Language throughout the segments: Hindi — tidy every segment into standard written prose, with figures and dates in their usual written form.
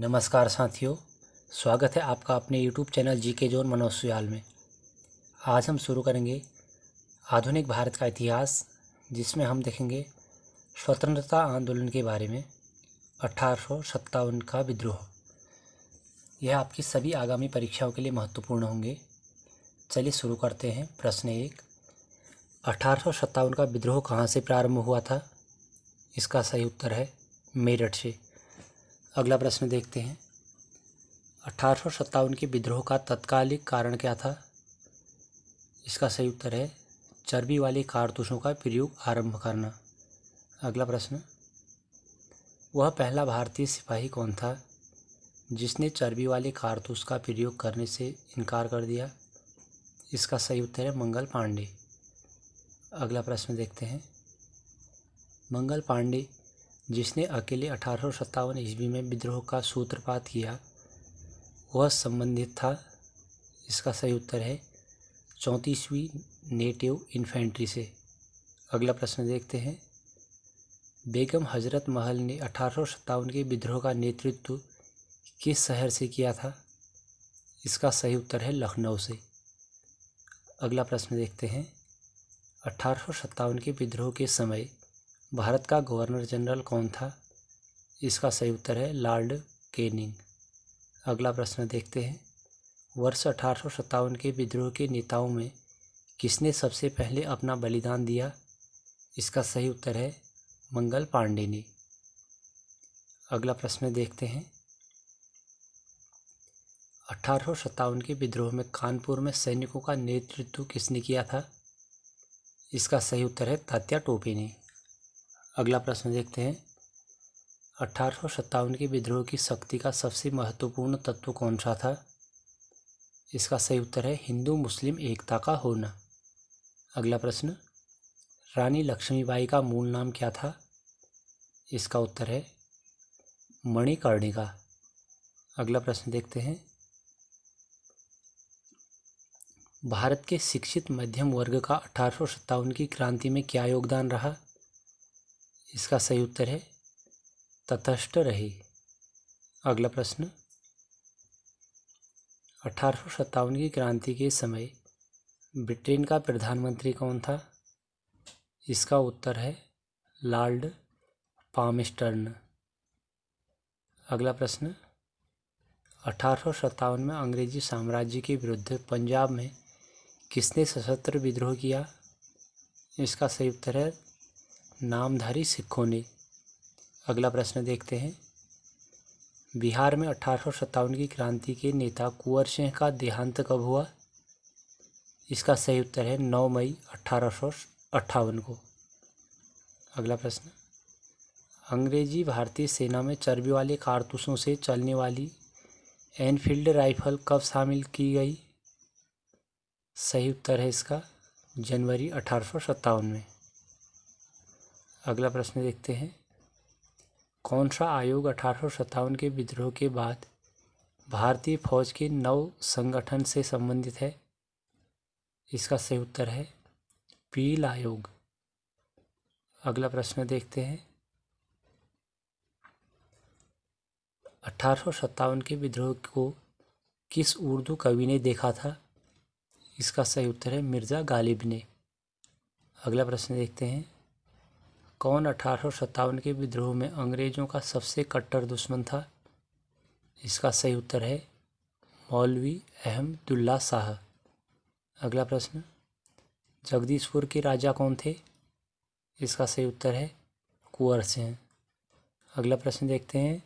नमस्कार साथियों, स्वागत है आपका अपने YouTube चैनल जीके जोन मनोसुयाल में। आज हम शुरू करेंगे आधुनिक भारत का इतिहास, जिसमें हम देखेंगे स्वतंत्रता आंदोलन के बारे में। 1857 का विद्रोह, यह आपकी सभी आगामी परीक्षाओं के लिए महत्वपूर्ण होंगे। चलिए शुरू करते हैं। प्रश्न 1, 1857 का विद्रोह कहाँ से प्रारंभ हुआ था? इसका सही उत्तर है मेरठ से। अगला प्रश्न देखते हैं। 1857 के विद्रोह का तत्कालिक कारण क्या था? इसका सही उत्तर है चर्बी वाले कारतूसों का प्रयोग आरंभ करना। अगला प्रश्न, वह पहला भारतीय सिपाही कौन था जिसने चर्बी वाले कारतूस का प्रयोग करने से इनकार कर दिया? इसका सही उत्तर है मंगल पांडे। अगला प्रश्न देखते हैं। मंगल पांडे, जिसने अकेले 1857 ईस्वी में विद्रोह का सूत्रपात किया, वह संबंधित था? इसका सही उत्तर है 34वीं नेटिव इन्फेंट्री से। अगला प्रश्न देखते हैं। बेगम हजरत महल ने 1857 के विद्रोह का नेतृत्व किस शहर से किया था? इसका सही उत्तर है लखनऊ से। अगला प्रश्न देखते हैं। 1857 के विद्रोह के समय भारत का गवर्नर जनरल कौन था? इसका सही उत्तर है लॉर्ड कैनिंग। अगला प्रश्न देखते हैं। वर्ष 1857 के विद्रोह के नेताओं में किसने सबसे पहले अपना बलिदान दिया? इसका सही उत्तर है मंगल पांडे ने। अगला प्रश्न देखते हैं। 1857 के विद्रोह में कानपुर में सैनिकों का नेतृत्व किसने किया था? इसका सही उत्तर है तात्या टोपे ने। अगला प्रश्न देखते हैं। 1857 के विद्रोह की शक्ति का सबसे महत्वपूर्ण तत्व कौन सा था? इसका सही उत्तर है हिंदू मुस्लिम एकता का होना। अगला प्रश्न, रानी लक्ष्मीबाई का मूल नाम क्या था? इसका उत्तर है मणिकर्णिका। अगला प्रश्न देखते हैं। भारत के शिक्षित मध्यम वर्ग का 1857 की क्रांति में क्या योगदान रहा? इसका सही उत्तर है तटस्थ रहे। अगला प्रश्न, 1857 की क्रांति के समय ब्रिटेन का प्रधानमंत्री कौन था? इसका उत्तर है लॉर्ड पामस्टर्न। अगला प्रश्न, 1857 में अंग्रेजी साम्राज्य के विरुद्ध पंजाब में किसने सशस्त्र विद्रोह किया? इसका सही उत्तर है नामधारी सिखों ने। अगला प्रश्न देखते हैं। बिहार में 1857 की क्रांति के नेता कुंवर सिंह का देहांत कब हुआ? इसका सही उत्तर है 9 मई 1858 को। अगला प्रश्न, अंग्रेजी भारतीय सेना में चर्बी वाले कारतूसों से चलने वाली एनफील्ड राइफल कब शामिल की गई? सही उत्तर है इसका जनवरी 1857 में। अगला प्रश्न देखते हैं। कौन सा आयोग 1857 के विद्रोह के बाद भारतीय फौज के नव संगठन से संबंधित है? इसका सही उत्तर है पील आयोग। अगला प्रश्न देखते हैं। 1857 के विद्रोह को किस उर्दू कवि ने देखा था? इसका सही उत्तर है मिर्ज़ा गालिब ने। अगला प्रश्न देखते हैं। कौन 1857 के विद्रोह में अंग्रेजों का सबसे कट्टर दुश्मन था? इसका सही उत्तर है मौलवी अहमदुल्ला शाह। अगला प्रश्न, जगदीशपुर के राजा कौन थे? इसका सही उत्तर है कुंवर सिंह। अगला प्रश्न देखते हैं।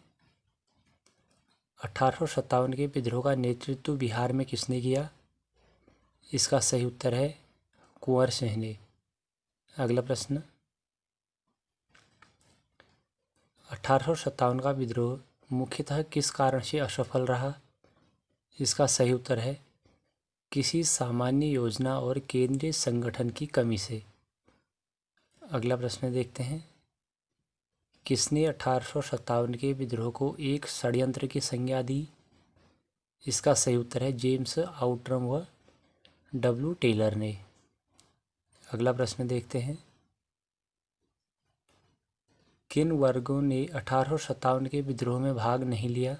1857 के विद्रोह का नेतृत्व बिहार में किसने किया? इसका सही उत्तर है कुंवर सिंह ने। अगला प्रश्न, 1857 का विद्रोह मुख्यतः किस कारण से असफल रहा? इसका सही उत्तर है किसी सामान्य योजना और केंद्रीय संगठन की कमी से। अगला प्रश्न देखते हैं। किसने 1857 के विद्रोह को एक षड्यंत्र की संज्ञा दी? इसका सही उत्तर है जेम्स आउट्रम व डब्ल्यू टेलर ने। अगला प्रश्न देखते हैं। किन वर्गों ने 1857 के विद्रोह में भाग नहीं लिया?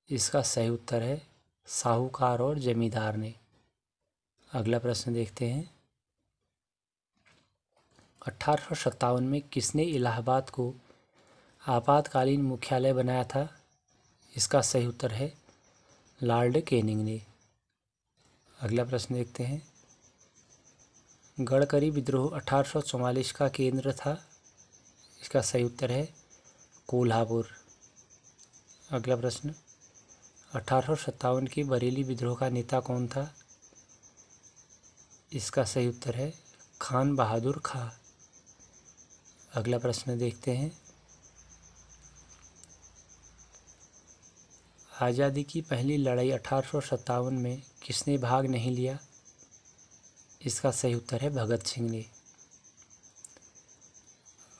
इसका सही उत्तर है साहूकार और जमींदार ने। अगला प्रश्न देखते हैं। 1857 में किसने इलाहाबाद को आपातकालीन मुख्यालय बनाया था? इसका सही उत्तर है लॉर्ड कैनिंग ने। अगला प्रश्न देखते हैं। गडकरी विद्रोह 1844 का केंद्र था। इसका सही उत्तर है कोल्हापुर। अगला प्रश्न। 1857 के बरेली विद्रोह का नेता कौन था? इसका सही उत्तर है खान बहादुर खां। अगला प्रश्न देखते हैं। आज़ादी की पहली लड़ाई 1857 में किसने भाग नहीं लिया? इसका सही उत्तर है भगत सिंह ने।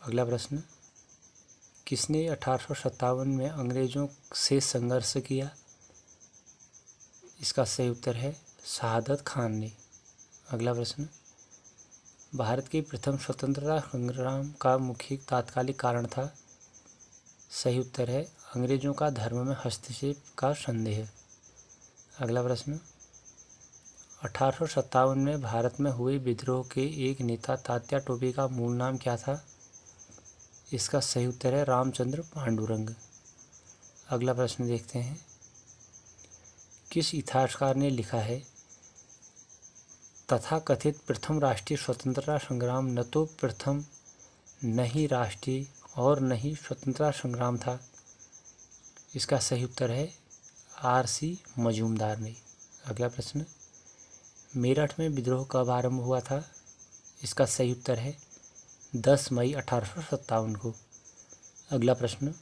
अगला प्रश्न। किसने 1857 में अंग्रेज़ों से संघर्ष किया? इसका सही उत्तर है शहादत खान ने। अगला प्रश्न। भारत के प्रथम स्वतंत्रता संग्राम का मुख्य तात्कालिक कारण था? सही उत्तर है अंग्रेज़ों का धर्म में हस्तक्षेप का संदेह। अगला प्रश्न। 1857 में भारत में हुए विद्रोह के एक नेता तात्या टोपे का मूल नाम क्या था? इसका सही उत्तर है रामचंद्र पांडुरंग। अगला प्रश्न देखते हैं। किस इतिहासकार ने लिखा है तथाकथित प्रथम राष्ट्रीय स्वतंत्रता संग्राम न तो प्रथम न ही राष्ट्रीय और न ही स्वतंत्रता संग्राम था? इसका सही उत्तर है R.C. मजूमदार ने। अगला प्रश्न। मेरठ में विद्रोह कब आरंभ हुआ था? इसका सही उत्तर है 10 मई 1857 को। अगला प्रश्न।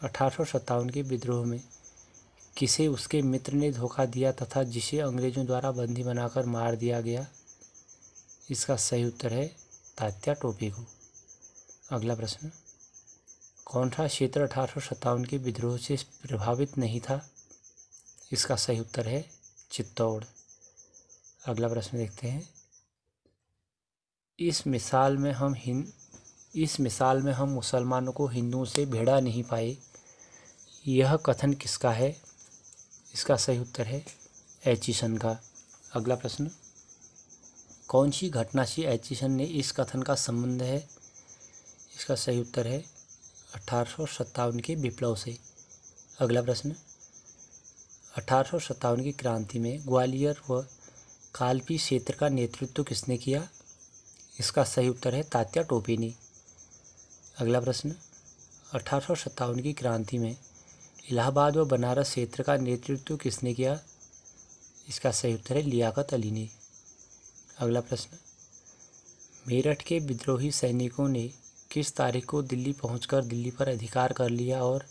1857 के विद्रोह में किसे उसके मित्र ने धोखा दिया तथा जिसे अंग्रेज़ों द्वारा बंदी बनाकर मार दिया गया? इसका सही उत्तर है तात्या टोपे को। अगला प्रश्न। कौन सा क्षेत्र 1857 के विद्रोह से प्रभावित नहीं था? इसका सही उत्तर है चित्तौड़। अगला प्रश्न देखते हैं। इस मिसाल में हम मुसलमानों को हिंदुओं से भिड़ा नहीं पाए, यह कथन किसका है? इसका सही उत्तर है एचिसन का। अगला प्रश्न। कौन सी घटना से एचिसन ने इस कथन का संबंध है? इसका सही उत्तर है 1857 के विप्लव से। अगला प्रश्न। 1857 की क्रांति में ग्वालियर व कालपी क्षेत्र का नेतृत्व किसने किया? इसका सही उत्तर है तात्या टोपे ने। अगला प्रश्न। 1857 की क्रांति में इलाहाबाद व बनारस क्षेत्र का नेतृत्व किसने किया? इसका सही उत्तर है लियाकत अली ने। अगला प्रश्न। मेरठ के विद्रोही सैनिकों ने किस तारीख को दिल्ली पहुंचकर दिल्ली पर अधिकार कर लिया और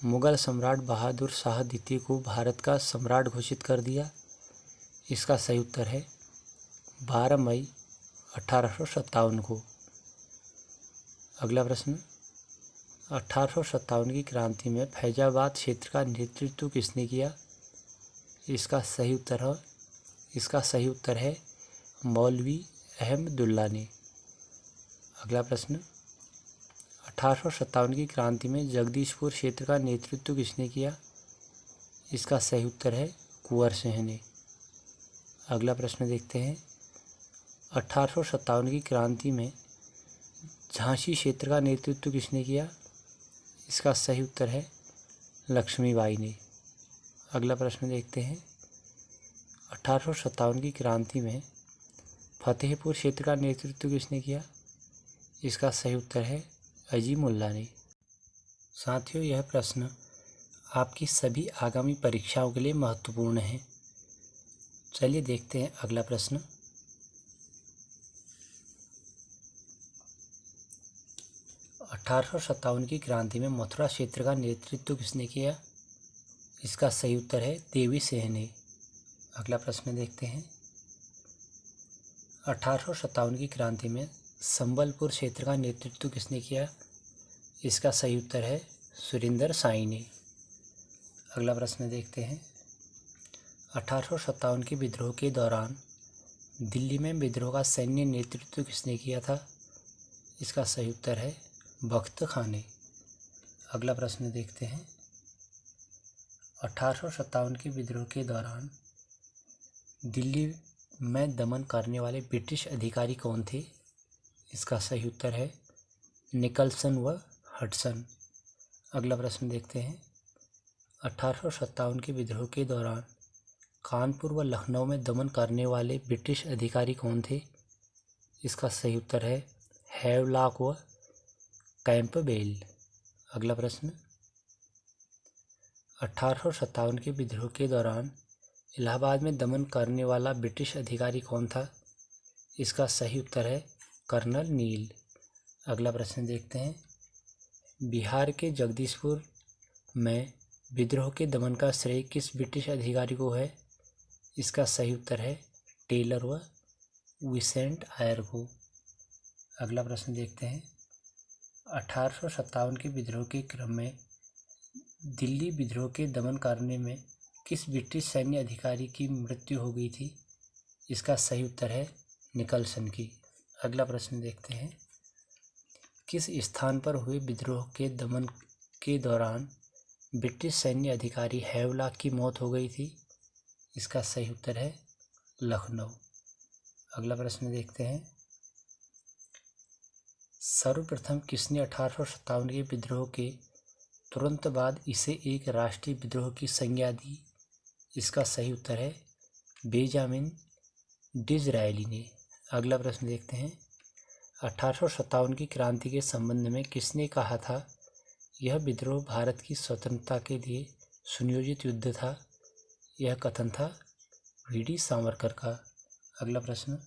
मुगल सम्राट बहादुर शाह द्वितीय को भारत का सम्राट घोषित कर दिया? इसका सही उत्तर है 12 मई 1857 को। अगला प्रश्न। 1857 की क्रांति में फैजाबाद क्षेत्र का नेतृत्व किसने किया? इसका सही उत्तर है मौलवी अहमदुल्ला ने। अगला प्रश्न। 1857 की क्रांति में जगदीशपुर क्षेत्र का नेतृत्व किसने किया? इसका सही उत्तर है कुंवर सिंह ने। अगला प्रश्न देखते हैं। 1857 की क्रांति में झांसी क्षेत्र का नेतृत्व किसने किया? इसका सही उत्तर है लक्ष्मीबाई ने। अगला प्रश्न देखते हैं। 1857 की क्रांति में फतेहपुर क्षेत्र का नेतृत्व किसने किया? इसका सही उत्तर है अजीमुल्ला ने। साथियों, यह प्रश्न आपकी सभी आगामी परीक्षाओं के लिए महत्वपूर्ण है। चलिए देखते हैं अगला प्रश्न। 1857 की क्रांति में मथुरा क्षेत्र का नेतृत्व किसने किया? इसका सही उत्तर है देवी सिंह ने। अगला प्रश्न देखते हैं। 1857 की क्रांति में संबलपुर क्षेत्र का नेतृत्व किसने किया? इसका सही उत्तर है सुरिंदर साई ने। अगला प्रश्न देखते हैं। 1857 के विद्रोह के दौरान दिल्ली में विद्रोह का सैन्य नेतृत्व किसने किया था? इसका सही उत्तर है बख्त खां ने। अगला प्रश्न देखते हैं। 1857 के विद्रोह के दौरान दिल्ली में दमन करने वाले ब्रिटिश अधिकारी कौन थे? इसका सही उत्तर है निकलसन व हडसन। अगला प्रश्न देखते हैं। 1857 के विद्रोह के दौरान कानपुर व लखनऊ में दमन करने वाले ब्रिटिश अधिकारी कौन थे? इसका सही उत्तर है हैवलॉक व कैंपबेल। अगला प्रश्न। 1857 के विद्रोह के दौरान इलाहाबाद में दमन करने वाला ब्रिटिश अधिकारी कौन था? इसका सही उत्तर है कर्नल नील। अगला प्रश्न देखते हैं। बिहार के जगदीशपुर में विद्रोह के दमन का श्रेय किस ब्रिटिश अधिकारी को है? इसका सही उत्तर है टेलर व विसेंट आयर को। अगला प्रश्न देखते हैं। 1857 के विद्रोह के क्रम में दिल्ली विद्रोह के दमन करने में किस ब्रिटिश सैन्य अधिकारी की मृत्यु हो गई थी? इसका सही उत्तर है निकलसन की। अगला प्रश्न देखते हैं। किस स्थान पर हुए विद्रोह के दमन के दौरान ब्रिटिश सैन्य अधिकारी हैवलॉक की मौत हो गई थी? इसका सही उत्तर है लखनऊ। अगला प्रश्न देखते हैं। सर्वप्रथम किसने 1857 के विद्रोह के तुरंत बाद इसे एक राष्ट्रीय विद्रोह की संज्ञा दी? इसका सही उत्तर है बेंजामिन डिज़रायली ने। अगला प्रश्न देखते हैं। 1857 की क्रांति के संबंध में किसने कहा था यह विद्रोह भारत की स्वतंत्रता के लिए सुनियोजित युद्ध था? यह कथन था वी.डी. सावरकर का। अगला प्रश्न।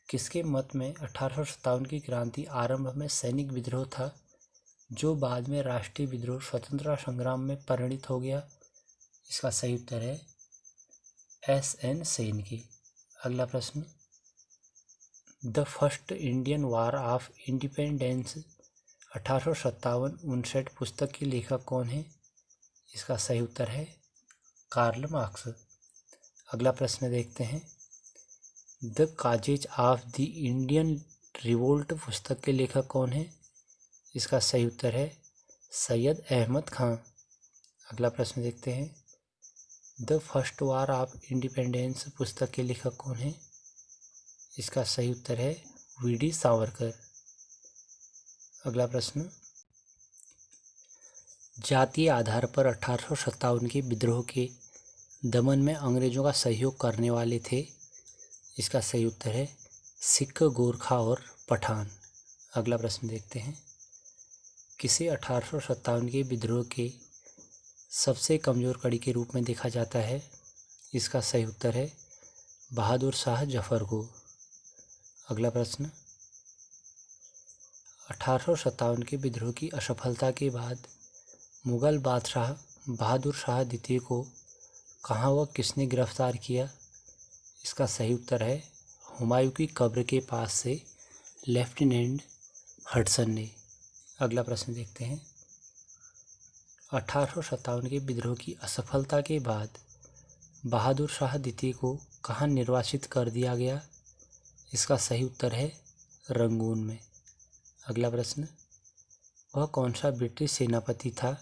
किसके मत में 1857 की क्रांति आरंभ में सैनिक विद्रोह था जो बाद में राष्ट्रीय विद्रोह स्वतंत्रता संग्राम में परिणित हो गया? इसका सही उत्तर है एस.एन. सेन की। अगला प्रश्न। The first Indian war of independence 1857-59 पुस्तक के लेखक कौन है? इसका सही उत्तर है कार्ल मार्क्स। अगला प्रश्न देखते हैं। The causes of the Indian revolt पुस्तक के लेखक कौन है? इसका सही उत्तर है सैयद अहमद खां। अगला प्रश्न देखते हैं। The first war of independence पुस्तक के लेखक कौन है? इसका सही उत्तर है वी.डी. सावरकर। अगला प्रश्न। जातीय आधार पर 1857 के विद्रोह के दमन में अंग्रेजों का सहयोग करने वाले थे? इसका सही उत्तर है सिख, गोरखा और पठान। अगला प्रश्न देखते हैं। किसे 1857 के विद्रोह के सबसे कमज़ोर कड़ी के रूप में देखा जाता है? इसका सही उत्तर है बहादुर शाह जफर को। अगला प्रश्न। 1857 के विद्रोह की असफलता के बाद मुगल बादशाह बहादुर शाह द्वितीय को कहाँ व किसने गिरफ्तार किया? इसका सही उत्तर है हुमायूं की कब्र के पास से लेफ्टिनेंट हडसन ने। अगला प्रश्न देखते हैं। 1857 के विद्रोह की असफलता के बाद बहादुर शाह द्वितीय को कहाँ निर्वासित कर दिया गया? इसका सही उत्तर है रंगून में। अगला प्रश्न। वह कौन सा ब्रिटिश सेनापति था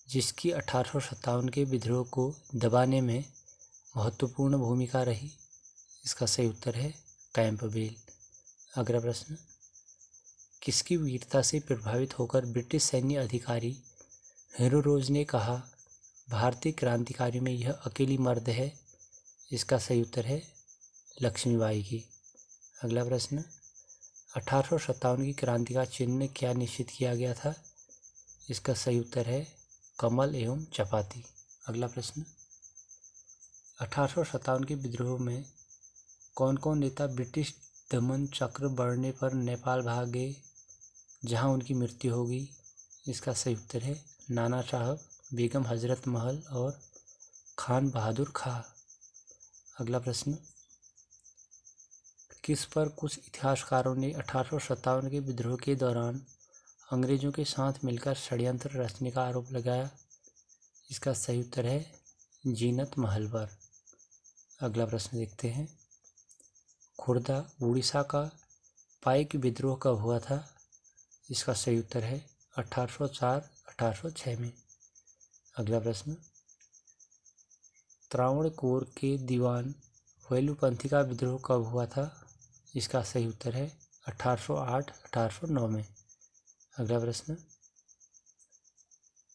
जिसकी 1857 के विद्रोह को दबाने में महत्वपूर्ण भूमिका रही? इसका सही उत्तर है कैंपबेल। अगला प्रश्न। किसकी वीरता से प्रभावित होकर ब्रिटिश सैन्य अधिकारी हेनरी रोज ने कहा भारतीय क्रांतिकारियों में यह अकेली मर्द है? इसका सही उत्तर है लक्ष्मीबाई की। अगला प्रश्न। 1857 की क्रांति का चिन्ह क्या निश्चित किया गया था? इसका सही उत्तर है कमल एवं चपाती। अगला प्रश्न। 1857 के विद्रोह में कौन कौन नेता ब्रिटिश दमन चक्र बढ़ने पर नेपाल भाग गए जहां उनकी मृत्यु हो गई? इसका सही उत्तर है नाना साहब, बेगम हजरत महल और खान बहादुर खां। अगला प्रश्न। किस पर कुछ इतिहासकारों ने 1857 के विद्रोह के दौरान अंग्रेजों के साथ मिलकर षड्यंत्र रचने का आरोप लगाया? इसका सही उत्तर है जीनत महल पर। अगला प्रश्न देखते हैं। खुर्दा उड़ीसा का पाइक विद्रोह कब हुआ था? इसका सही उत्तर है 1804-1806 में। अगला प्रश्न। त्रावणकोर के दीवान वेलुपंथी का विद्रोह कब हुआ था? इसका सही उत्तर है 1808-1809 में। अगला प्रश्न,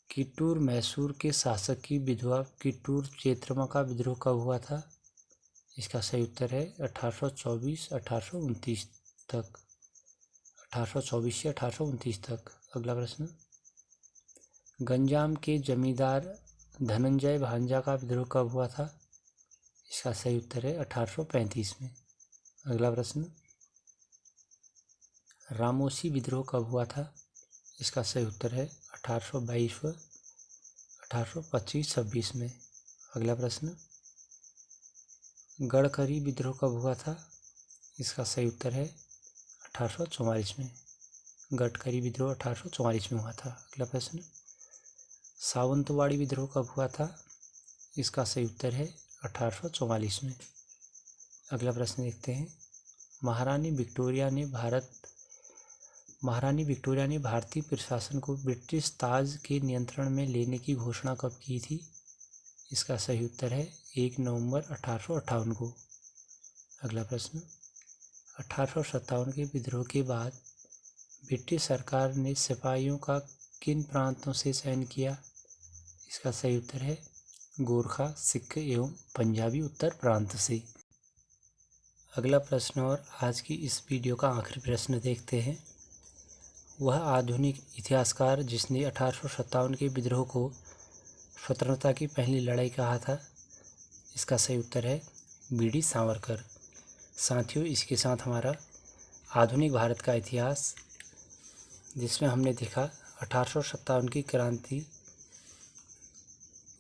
कित्तूर मैसूर के शासक की विधवा कित्तूर चेत्रमा का विद्रोह कब हुआ था? इसका सही उत्तर है 1824-1829 तक। 1824 से 1829 तक। अगला प्रश्न, गंजाम के जमींदार धनंजय भांजा का विद्रोह कब हुआ था? इसका सही उत्तर है 1835 में। अगला प्रश्न, रामोसी विद्रोह कब हुआ था? इसका सही उत्तर है 1822 व 1825-26 में। अगला प्रश्न, गढ़करी विद्रोह कब हुआ था? इसका सही उत्तर है 1844 में। गढ़करी विद्रोह 1844 में हुआ था। अगला प्रश्न, सावंतवाड़ी विद्रोह कब हुआ था? इसका सही उत्तर है 1844 में। अगला प्रश्न देखते हैं, महारानी विक्टोरिया ने भारतीय प्रशासन को ब्रिटिश ताज के नियंत्रण में लेने की घोषणा कब की थी? इसका सही उत्तर है 1 नवंबर 1858 को। अगला प्रश्न, 1857 के विद्रोह के बाद ब्रिटिश सरकार ने सिपाहियों का किन प्रांतों से चयन किया? इसका सही उत्तर है गोरखा, सिख एवं पंजाबी उत्तर प्रांत से। अगला प्रश्न और आज की इस वीडियो का आखिरी प्रश्न देखते हैं। वह आधुनिक इतिहासकार जिसने 1857 के विद्रोह को स्वतंत्रता की पहली लड़ाई कहा था? इसका सही उत्तर है बीडी सावरकर। साथियों, इसके साथ हमारा आधुनिक भारत का इतिहास, जिसमें हमने देखा 1857 की क्रांति,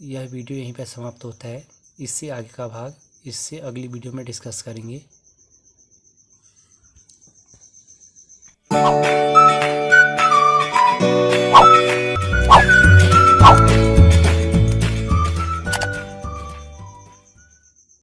यह वीडियो यहीं पर समाप्त होता है। इससे आगे का भाग इससे अगली वीडियो में डिस्कस करेंगे।